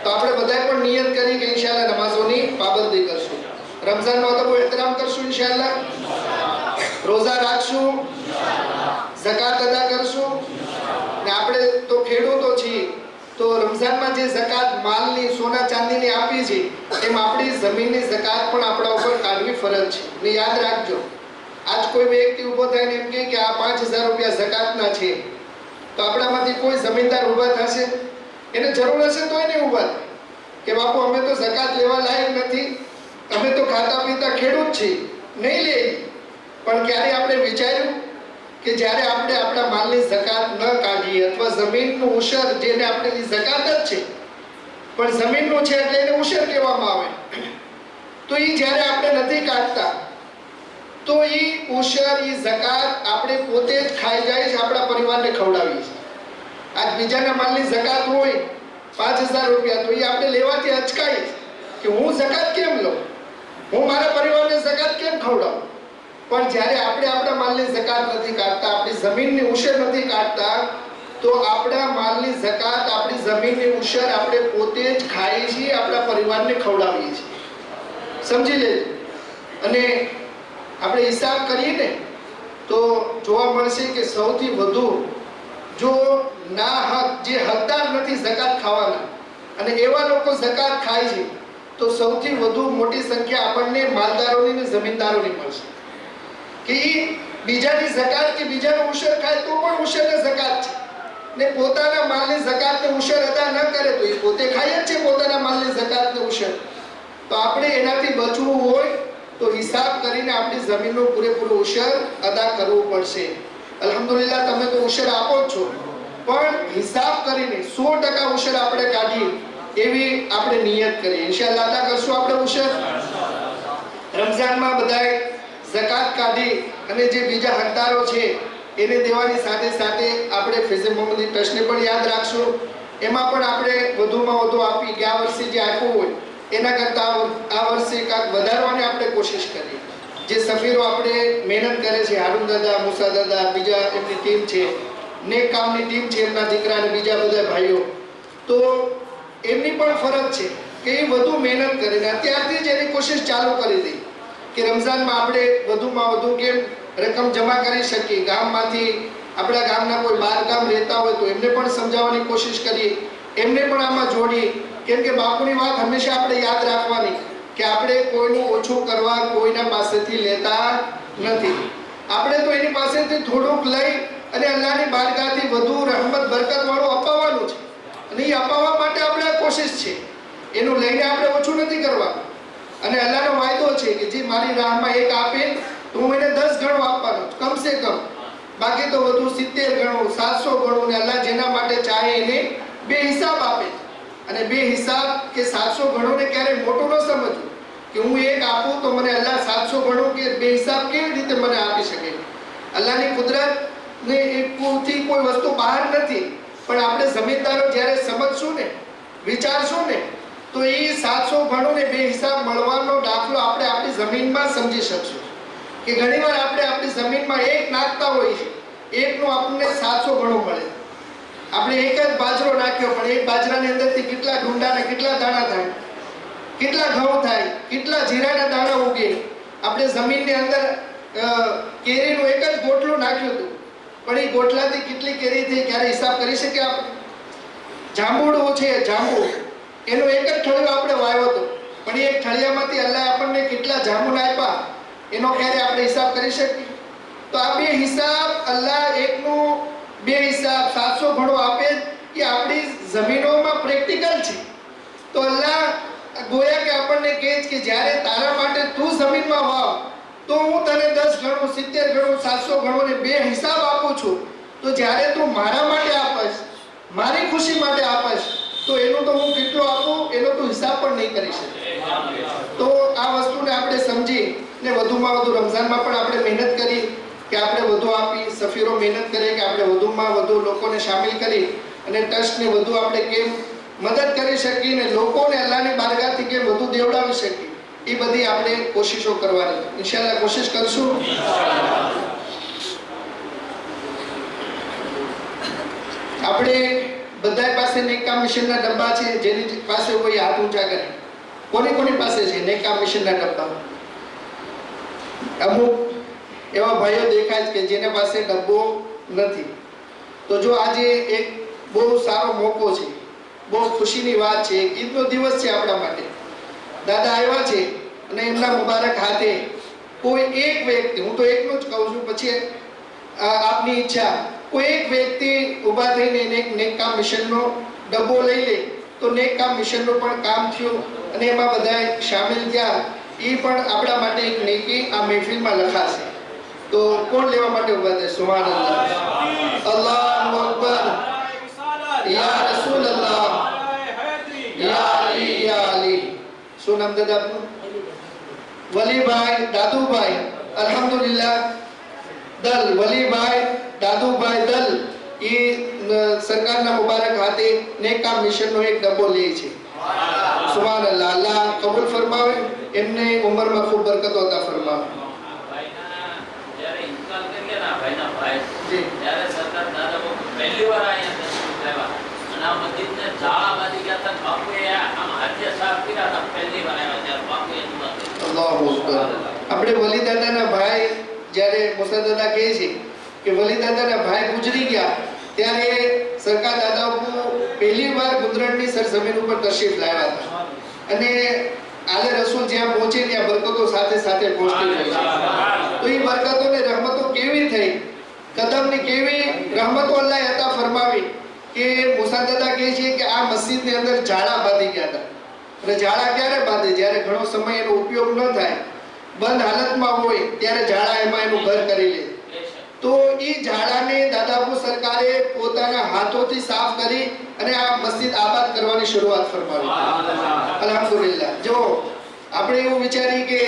તો આપણે બધાએ પણ નિયત કરી કે ઇન્શાઅલ્લાહ નમાઝોની પાબંદી કરશું. રમઝાનમાં તો એહતરામ કરશું ઇન્શાઅલ્લાહ, રોઝા રાખશું, ઝકાત અદા કરશું. ને આપણે તો ખેડૂતો છીએ, તો રમઝાનમાં જે ઝકાત માલની, સોના ચાંદીની આપી છે, એમ આપણી જમીનની ઝકાત પણ આપણા ઉપર કાઢવી ફરજ છે. ને યાદ રાખજો, આજ કોઈ વ્યક્તિ ઊભો થઈને એમ કહે કે આ 5000 રૂપિયા ઝકાતના છે, તો આપણામાંથી કોઈ જમીનદાર ઊભા થશે? એને જરૂર હશે તો એને ઊભા થાય કે બાપુ અમે તો ઝકાત લેવા લાયક નથી, અમે તો ખાતા પીતા ખેડૂત છીએ, નહીં લે. પણ ક્યારે આપણે વિચાર્યું કે જ્યારે આપણે આપણા માલની ઝકાત ન કાઢીએ, અથવા જમીનનું ઉશર, જેને આપણે ઝકાત જ છે પણ જમીનનું છે એટલે એને ઉશર કહેવામાં આવે, તો એ જ્યારે આપણે નથી કાઢતા, તો એ ઉશર, એ ઝકાત આપણે પોતે જ ખાઈ જાય છે, આપણા પરિવારને ખવડાવીએ છીએ. આજ બીજાના માલની ઝકાત હોય 5000 રૂપિયા, તો એ આપણે લેવાથી અચકાય કે હું ઝકાત કેમ લઉં, હું મારા પરિવારને ઝકાત કેમ ખવડાવું. પણ જ્યારે આપણે આપણા માલની ઝકાત નથી કાઢતા, આપણી જમીનની ઉશર નથી કાઢતા, તો આપણા માલની ઝકાત, આપણી જમીનની ઉશર આપણે પોતે જ ખાઈએ છીએ, આપણા પરિવારને ખવડાવીએ છીએ. સમજી લેજો. અને આપણે હિસાબ કરીએ ને તો જોવા મળશે કે સૌથી વધુ જો ના હક, જે હકદાર નથી ઝકાત ખાવાના, અને એવા લોકો ઝકાત ખાય છે, તો સૌથી વધુ મોટી સંખ્યા આપણને માલદારોની અને જમીનદારોની મળશે. કે બીજાની ઝકાત કે બીજાનો ઉશર ખાય તો પણ ઉશરને ઝકાત છે, ને પોતાના માલની ઝકાતને ઉશર અદા ન કરે તો એ પોતે ખાય જ છે પોતાના માલની ઝકાતને ઉશર. તો આપણે એનાથી બચવું હોય તો હિસાબ કરીને આપણી જમીનનું પૂરેપૂરું ઉશર અદા કરવું પડશે. અલ્હમ્દુલિલ્લાહ તમે તો ઉશર આપો જ છો, પણ હિસાબ કરીને 100% ઉશર આપણે કાઢીએ એવી આપણે નિયત કરીએ. ઇન્શાઅલ્લાહ અદા કરશું આપણે ઉશર. રમઝાનમાં બધાએ ઝકાત કાઢી અને જે બીજા હકદારો છે એને દેવાની સાથે સાથે આપણે ફૈઝ મોહમ્મદી ટ્રસ્ટને પણ યાદ રાખશું. એમાં પણ આપણે વધુમાં વધુ આપી, ગયા વર્ષે જે આપ્યું હોય એના કરતાં આ વર્ષે કાંઈક વધારવાની આપણે કોશિશ કરીએ. જે સફીરો આપણે મહેનત કરે છે, હારૂન દાદા, મુસા દાદા, બીજા એમની ટીમ છે, નેક કામની ટીમ છે, એમના દીકરા અને બીજા બધા ભાઈઓ, તો એમની પણ ફરજ છે કે એ વધુ મહેનત કરે ને અત્યારથી જ એની કોશિશ ચાલુ કરી દે કે રમઝાનમાં આપણે વધુમાં વધુ કેમ રકમ જમા કરી શકીએ. ગામમાંથી આપણા ગામના કોઈ બહાર ગામ રહેતા હોય તો એમને પણ સમજાવવાની કોશિશ કરીએ, એમને પણ આમાં જોડીએ. કેમ કે બાપુની વાત હંમેશા આપણે યાદ રાખવાની કે આપણે કોઈનું ઓછું કરવા કોઈના પાસેથી લેતા નથી. આપણે તો એની પાસેથી થોડુંક લઈ અને અલ્લાહની બારગાહથી વધુ રહમત બરકત વાળું અપાવવાનું છે, અને એ અપાવવા માટે આપણે આ કોશિશ છે. એનું લઈને આપણે ઓછું નથી કરવાનું. અને અલ્લાહનો વાયદો છે કે જે મારી રાહમાં એક આપે તો હું એને 10 ગણું આપવાનું કમસે કમ, બાકી તો વધુ 70 ગણું, 700 ગણું. ને અલ્લાહ જેના માટે ચાહે એને બે હિસાબ આપે. અને બે હિસાબ કે 700 ગણુંને ક્યારે મોટું ન સમજવું કે હું એક આપું તો મને અલ્લાહ 700 ગણું કે બે હિસાબ કેવી રીતે મને આપી શકે. અલ્લાહની કુદરતને એકથી કોઈ વસ્તુ બહાર નથી. પણ આપણે જમીનદારો જ્યારે સમજશું ને, વિચારશું ને, તો એ 700 ગણું ને બે હિસાબ મળવાનો દાખલો આપણે આપણી જમીનમાં સમજી શકશું. કે ઘણીવાર આપણે આપણી જમીનમાં એક નાખતા હોઈએ, એકનું આપણને 700 ગણું મળે. આપણે એક જ બાજરો નાખ્યો, પણ એક બાજરાની અંદરથી કેટલા ડુંડા ને કેટલા દાણા થાય, કેટલા ઘઉં થાય, કેટલા જીરાના દાણા ઉગે. આપણે જમીનની અંદર કેરીનું એક જ ગોટલું નાખ્યું હતું, પણ એ ગોટલાથી કેટલી કેરી થઈ ક્યારે હિસાબ કરી શકીએ આપણે? જાંબુડું છે, જાંબુ, એનો એક જ ઠળિયો આપણે વાવ્યો હતો, પણ એ એક ઠળિયામાંથી અલ્લાહ આપણને કેટલા જાંબુના આપ્યા એનો ક્યારે આપણે હિસાબ કરી શકીએ? તો આ બે હિસાબ, અલ્લાહ એકનું બે હિસાબ 700 ગણું આપે એ આપણી જમીનોમાં પ્રેક્ટિકલ છે. તો અલ્લાહ ગોયા કે આપણને કહે છે કે જ્યારે તારા માટે તું જમીનમાં વાવ તો હું તને 10 ગણું, 70 ગણું, 700 ગણું ને બે હિસાબ આપું છું. તો જ્યારે તું મારા માટે આપશ, મારી ખુશી માટે આપશ, તો એનું તો હું કેટલું આપું એનો તો હિસાબ પણ નહીં કરી શકે. તો આ વસ્તુને આપણે સમજી ને વધુમાં વધુ રમઝાનમાં પણ આપણે મહેનત કરી કે આપણે વધુ આપી, સફીરો મહેનત કરે કે આપણે વધુમાં વધુ લોકોને સામેલ કરી અને ટ્રસ્ટને વધુ આપણે કેમ મદદ કરી શકીએ ને લોકોને અલ્લાહની બારગાહથી કેમ વધુ દેવડાવી શકીએ. એ બધી આપણે કોશિશો કરવાની. ઇન્શાલ્લાહ કોશિશ કરશું. આપણે બધા પાસે નેકા મિશનના ડબ્બા છે. જેની પાસે કોઈ હાથ ઊંચા કરે. કોની પાસે છે નેકા મિશનના ડબ્બા? અમુક એવા ભાઈઓ દેખાય છે કે જેને પાસે ડબ્બો નથી. તો જો આજે એક બહુ સારો મોકો છે, બહુ ખુશીની વાત છે, ઈદનો દિવસ છે આપણા માટે. દાદા આવ્યા છે અને એમના મુબારક હાથે કોઈ એક વ્યક્તિ, હું તો એકનું જ કહું છું, પછી આપની ઈચ્છા, કોઈ એક વ્યક્તિ ઊભા થઈને એક નેકકામ મિશનનો ડબ્બો લઈ લે તો નેકકામ મિશનનું પણ કામ થયું અને એમાં બધા સામેલ થયા. એ પણ આપણા માટે એક નેકી આ મહેફિલમાં લખાશે. તો કોણ લેવા માટે ઊભા થાય? સુબહાનલ્લાહ, અલ્લાહુ અકબર, યા રસૂલલ્લાહ, યા અલી, યા અલી. શું નામ દાદા આપનું? વલીભાઈ દાદુભાઈ. અલ્હમ્દુલિલ્લાહ, દલ વલીભાઈ દાદુભાઈ દલ એ સરકારના મુબારક હાથે નેકકામ મિશનનો એક ડબ્બો લે છે. સુબહાનલ્લાહ. અલ્લાહ કબૂલ ફરમાવે, એમને ઉંમરમાં ખૂબ બરકત અતા ફરમાવે. આપણે વલી દાદાના ભાઈ જ્યારે મુસા દાદા કહે છે કે વલી દાદાના ભાઈ ગુજરી ગયા ત્યારે સરકાર દાદાઓ પહેલી વાર ગુજરાતની સરજમીન ઉપર તશરીફ લાવ્યા હતા અને આલે રસૂલ જ્યાં પહોંચે ત્યાં બરકતો સાથે સાથે પહોંચતી હોય છે. તો એ બરકતો ને રહમતો કેવી થઈ, કદમની કેવી રહમતો અલ્લાહ અતા ફરમાવી કે મુસા દાદા કહે છે કે આ મસ્જિદની અંદર ઝાડા બાંધી ગયા હતા. અને ઝાડા ક્યારે બાંધે? જ્યારે ઘણો સમય એનો ઉપયોગ ન થાય, બંધ હાલતમાં હોય ત્યારે ઝાડા એમાં એનું ઘર કરી લે. તો એ ઝાડાને દાદાપુ સરકારે પોતાના હાથોથી સાફ કરી અને આ મસ્જિદ આબાદ કરવાની શરૂઆત ફરમાવી. અલ્હમ્દુલિલ્લાહ. જો આપણે એવું વિચારીએ કે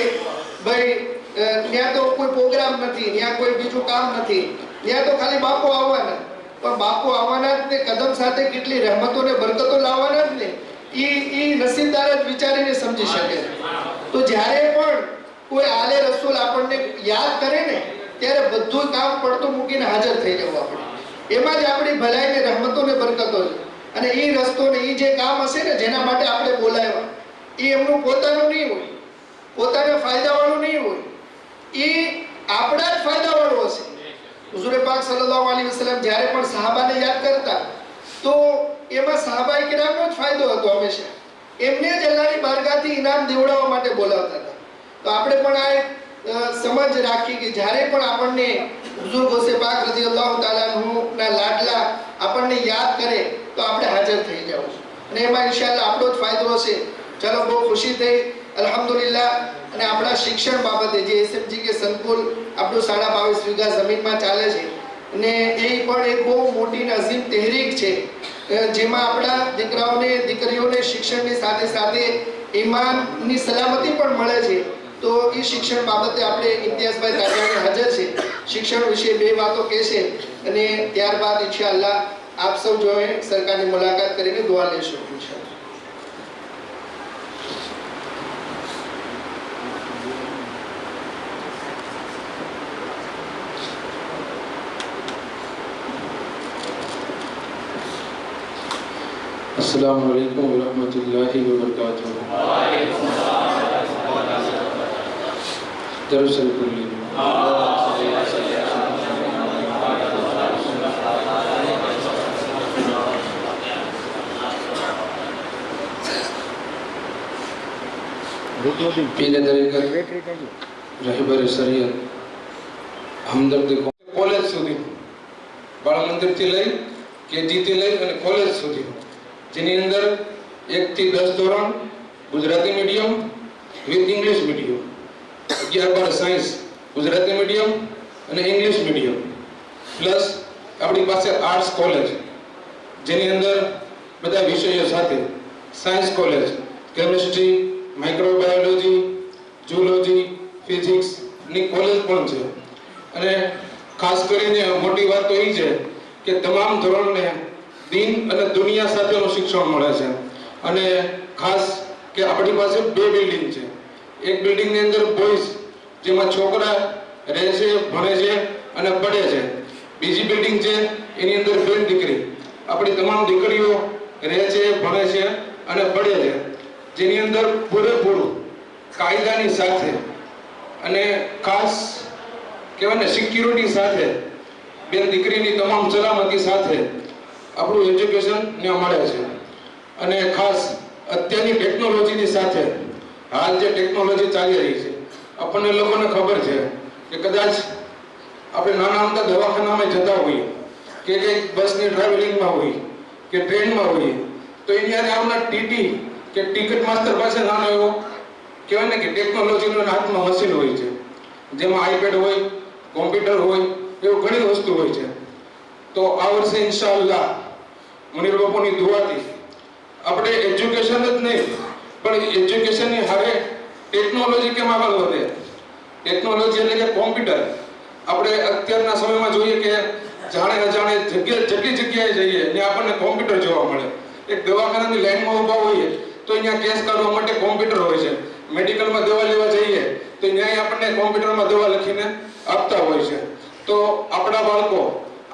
ભાઈ ત્યાં તો કોઈ પ્રોગ્રામ નથી, ત્યાં કોઈ બીજું કામ નથી, ત્યાં તો ખાલી બાપુ આવવાના, પણ બાપુ આવવાના જ ને કદમ સાથે કેટલી રહેમતો ને બરકતો લાવવાના જ ને એ નસીબદાર જ વિચારીને સમજી શકે. તો જ્યારે પણ કોઈ આલે રસૂલ આપણને યાદ કરે ને ત્યારે બધું કામ પડતું મૂકીને હાજર થઈ જવું આપણે. એમાં જ આપણી ભલાઈ ને રહમતો ને બરકતો છે. અને એ રસ્તો ને એ જે કામ હશે ને જેના માટે આપણે બોલાવ્યા એ એમનું પોતાનું નહીં હોય, પોતાના ફાયદાવાળું નહીં હોય, એ આપણા જ ફાયદાવાળું હશે. હુઝુર પાક સલ્લલ્લાહુ અલૈહિ વસલ્લમ જ્યારે પણ સહાબાને યાદ કરતા તો એમાં સહાબાએ કિરામનો જ ફાયદો હતો. હંમેશા એમને જ અલ્લાહની બારગાહથી ઇનામ દેવડાવવા માટે બોલાવતા હતા. તો આપણે પણ આ એક સમજ રાખી કે જ્યારે પણ આપણને હુઝુર ગૌસે પાક રઝિયલ્લાહુ તાઆલા અન્હુના લાડલા આપણને યાદ કરે તો આપણે હાજર થઈ જાવ અને એમાં ઇન્શાઅલ્લાહ આપણો જ ફાયદો હશે. ચલો, બહુ ખુશી થઈ. અલ્હમ્દુલિલ્લાહ. અને આપણા શિક્ષણ બાબતે જે એસએમજી કે સંકુલ આપણું 22.5 વીઘા જમીનમાં ચાલે છે અને એ પણ એક બહુ મોટી અને અઝીમ તહેરીક છે જેમાં આપણા દીકરાઓને દીકરીઓને શિક્ષણની સાથે સાથે ઈમાનની સલામતી પણ મળે છે. તો એ શિક્ષણ બાબતે આપણે ઇમ્તિયાઝભાઈ તાજાણી હાજર છે, શિક્ષણ વિશે 2 વાતો કહેશે અને ત્યારબાદ ઇન્શાઅલ્લાહ આપ સૌ જોએ સરકારની મુલાકાત કરીને દુઆ લેશું. ઇન્શાઅલ્લાહ. अस्सलामु अलैकुम वरहमतुल्लाहि वबरकातुहू. दरअसल कुल्ली पीले तरीक़त रहबर शरीयत हमदर्द कॉलेज સુધી બાળ મંદિરથી લઈ કેજીથી લઈ અને કોલેજ સુધી જેની અંદર 1 થી 10 ધોરણ Gujarati medium with English medium, 11-12 science Gujarati medium અને ઇંગ્લિશ મીડિયમ પ્લસ આપણી પાસે આર્ટ્સ કોલેજ જેની અંદર બધા વિષયો સાથે science college, chemistry, microbiology, zoology, physics ની કોલેજ પણ છે. અને ખાસ કરીને મોટી વાત તો એ છે કે તમામ ધોરણને દીન અને દુનિયા સાથેનું શિક્ષણ મળે છે. અને ખાસ કે આપણી પાસે 2 બિલ્ડિંગ છે, એક બિલ્ડિંગની અંદર બોયઝ જેમાં છોકરા રહે છે, ભણે છે અને પડે છે. બીજી બિલ્ડિંગ છે એની અંદર બેન દીકરી, આપણી તમામ દીકરીઓ રહે છે, ભણે છે અને પડે છે, જેની અંદર પૂરેપૂરું કાયદાની સાથે અને ખાસ કહેવાય ને સિક્યુરિટી સાથે, બેન દીકરીની તમામ સલામતી સાથે આપણું એજ્યુકેશન ત્યાં મળે છે. અને ખાસ અત્યારની ટેકનોલોજીની સાથે હાલ જે ટેકનોલોજી ચાલી રહી છે, આપણને લોકોને ખબર છે કે કદાચ આપણે નાના અમથા દવાખાનામાં જતા હોઈએ કે કંઈક બસની ટ્રાવેલિંગમાં હોઈએ કે ટ્રેનમાં હોઈએ તો એની અંદર આવનાર ટીટી કે ટિકિટ માસ્ટર પાસે નાનો એવો કહેવાય ને કે ટેકનોલોજીનો હાથમાં મશીન હોય છે, જેમાં આઈપેડ હોય, કોમ્પ્યુટર હોય, એવું ઘણી વસ્તુ હોય છે. તો આ વર્ષે ઇન્શાઅલ્લાહ મુનીર બાપુની દુઆથી આપણે એજ્યુકેશન જ નહીં પણ એજ્યુકેશનની હારે ટેકનોલોજી કેમ આગળ વધે. ટેકનોલોજી એટલે કે કોમ્પ્યુટર. આપણે અત્યારના સમયમાં જોઈએ કે જાણે અજાણે જેટલી જગ્યાએ જઈએ ત્યાં આપણને કોમ્પ્યુટર જોવા મળે. એક દવાખાનાની લાઈનમાં ઊભા હોઈએ તો અહીંયા કેસ કાઢવા માટે કોમ્પ્યુટર હોય છે. મેડિકલમાં દવા લેવા જઈએ તો ત્યાં આપણને કોમ્પ્યુટરમાં દવા લખીને આપતા હોય છે. તો આપણા બાળકો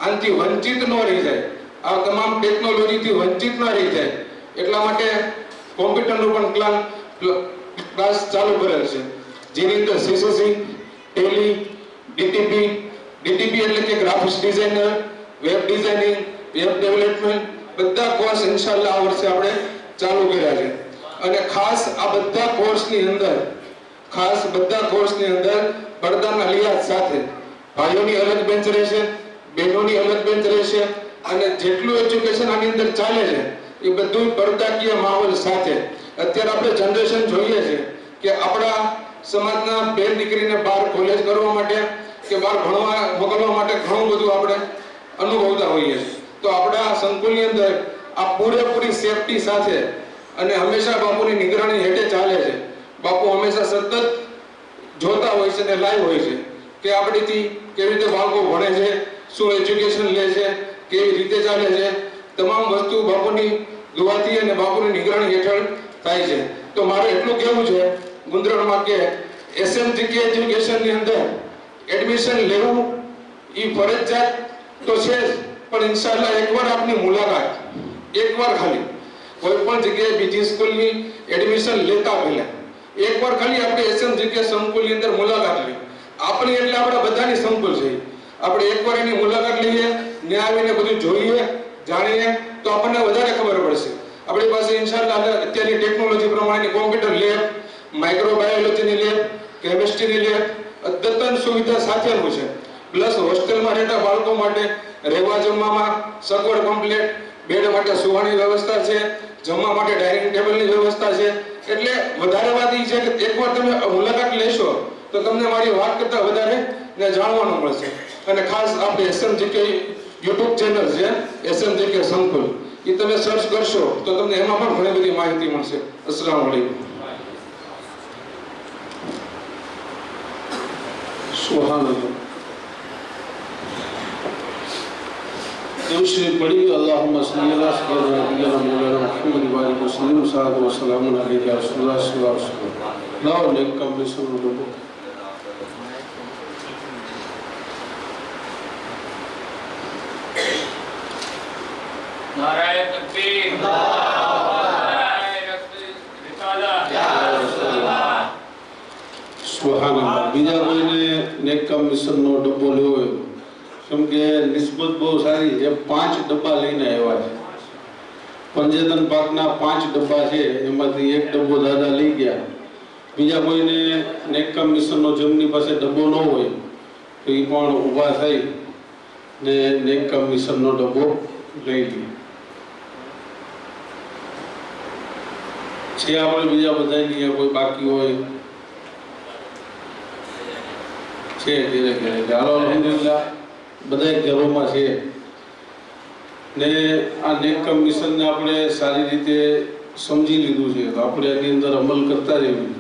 આનાથી વંચિત ન રહી જાય, આ તમામ ટેકનોલોજીથી વંચિત ન રહી જાય એટલા માટે કોમ્પ્યુટરનું પણ ક્લાસ ચાલુ કરેલ છે, જેની અંદર સીસીસી, ટેલી, ડીટીપી એટલે કે graphics designer, web designing, web development બધા કોર્સ ઇન્શાઅલ્લાહ આ વર્ષે આપણે ચાલુ કર્યા છે. અને ખાસ આ બધા કોર્સની અંદર પડદાના લિહાજ સાથે ભાઈઓની અલગ બેન્ચ રહેશે, બહેનોની અલગ બેન્ચ રહેશે અને જેટલું એજ્યુકેશન આની અંદર ચાલે છે એ બધું પડદાકીય માહોલ સાથે. અત્યારે આપણે જનરેશન જોઈએ છે કે આપણા સમાજના બેન દીકરીને બહાર કોલેજ કરવા માટે કે બહાર ભણવા મોકલવા માટે ઘણું બધું આપણે અનુભવતા હોઈએ છીએ. તો આપણા સંકુલની અંદર આ પૂરેપૂરી સેફટી સાથે અને હંમેશા બાપુની નિગરાણી હેઠે ચાલે છે. બાપુ હંમેશા સતત જોતા હોય છે અને લાઈવ હોય છે કે આપણીથી કેવી રીતે બાળકો ભણે છે, શું એજ્યુકેશન લે છે, કેવી રીતે ચાલે છે. તમામ વસ્તુ બાપુની દુઆથી અને બાપુની નિગરાણી હેઠળ થાય છે. તો મારે એટલું કહેવું છે ગુંદરણમાં કે એસએમજીકે એજ્યુકેશનની અંદર એડમિશન લેવું એ ફરજિયાત તો છે જ, પણ ઇન્શાઅલ્લાહ એકવાર આપની મુલાકાત, એકવાર ખાલી કોઈ પણ જગ્યાએ બીજી સ્કૂલની એડમિશન લેતા પહેલા એકવાર ખાલી આપણે એસએમજીકે સંકુલની અંદર મુલાકાત લઈએ. આપણી એટલે આપણા બધાની સંકુલ છે, આપણે એકવાર એની મુલાકાત લઈએ, ત્યાં આવીને બધું જોઈએ, જાણીએ તો આપણને વધારે ખબર પડશે. આપણી પાસે ઇન્શાઅલ્લાહ અત્યારની ટેકનોલોજી પ્રમાણેની કોમ્પ્યુટર લેબ, માઇક્રોબાયોલોજીની લેબ, કેમિસ્ટ્રીની લેબ અદ્યતન સુવિધા સાથેનું છે. પ્લસ હોસ્ટેલમાં રહેતા બાળકો માટે રહેવા જમવામાં સગવડ કમ્પ્લીટ, બેડ માટે સુવાની વ્યવસ્થા છે, જમવા માટે ડાઇનિંગ ટેબલની વ્યવસ્થા છે. એટલે વધારે વાત એ છે કે એકવાર તમે મુલાકાત લેશો તો તમને મારી વાત કરતાં વધારે જાણવાનું મળશે. અને ખાસ આપણે એસએમજીકે યુટ્યુબ ચેનલ છે એસએમજીકે સંકુલ, એ તમે સર્ચ કરશો તો તમને એમાં પણ ઘણી બધી માહિતી મળશે. અસ્સલામુ અલૈકુમ. સુબહાનલ્લાહ. दूसरी पढ़ी अल्लाहुम्मा सल्ली अला सय्यिदना मौलाना मुहम्मद व आलिहि वसल्लम सल्लल्लाहु अलैहि वसल्लम अलैहि रसूलुल्लाह सल्लल्लाहु अलैहि वसल्लम. लाओ नेक काम में सब लोगों नारायण तकबीर, नारायण रिसालत, या रसूलल्लाह. સુબહાનલ્લાહ. બીજા કોઈને નેક કામ મિશનનો ડબ્બો લેવો હોય કેમ કે નિસ્બત બહુ સારી છે, 5 ડબ્બા લઈને આવ્યા છે. પંચેતન પાકના 5 ડબ્બા છે, એમાંથી એક ડબ્બો દાદા લઈ ગયા. બીજા કોઈને નેક કામ મિશનનો જેમની પાસે ડબ્બો ન હોય તો એ પણ ઊભા થઈ ને નેક કામ મિશનનો ડબ્બો લઈ લે છે. આપણે બીજા બધાની કોઈ બાકી હોય છે ધીરે ધીરે ચાલો અલહમદુલિલ્લાહ બધા ઘરોમાં છે ને આ નેક કામ મિશનને આપણે સારી રીતે સમજી લીધું છે તો આપણે એની અંદર અમલ કરતા રહેવું.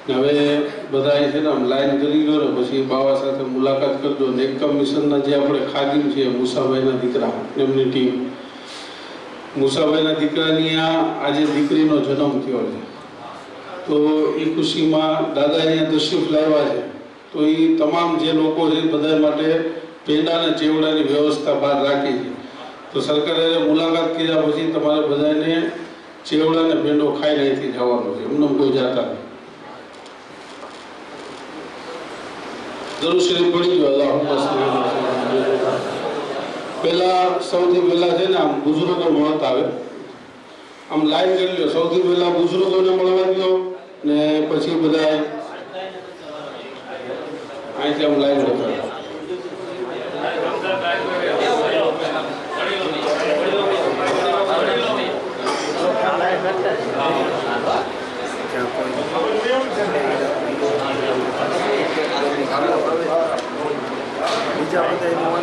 હવે બધા છે ને આમ લાઈન કરી લો ને પછી બાવા સાથે મુલાકાત કરજો. નેક કામ મિશનના જે આપણે ખાદિમ છે મુસાભાઈના દીકરા, એમની ટીમ મુસાભાઈના દીકરાની આજે દીકરીનો જન્મ થયો છે તો એ ખુશીમાં દાદા અહીંયા તશરીફ લાવ્યા છે. તો એ તમામ જે લોકો છે બધા માટે પેંડા અને ચેવડાની વ્યવસ્થા બહાર રાખી છે. તો સરકારે મુલાકાત કર્યા પછી તમારે બધાને ચેવડા અને પેંડો ખાઈ લઈથી જવાનું છે. એમને કોઈ જાતા નહીં. જરૂર શરીફ પડી ગયો. પહેલા સૌથી પહેલા છે ને આમ બુઝુર્ગો મળત આવે, આમ લાઈન કરી લો. સૌથી પહેલા બુઝુર્ગોને મળવા દો ને પછી બધા અહીંથી આમ લાઈન લગાવે. બીજા બધા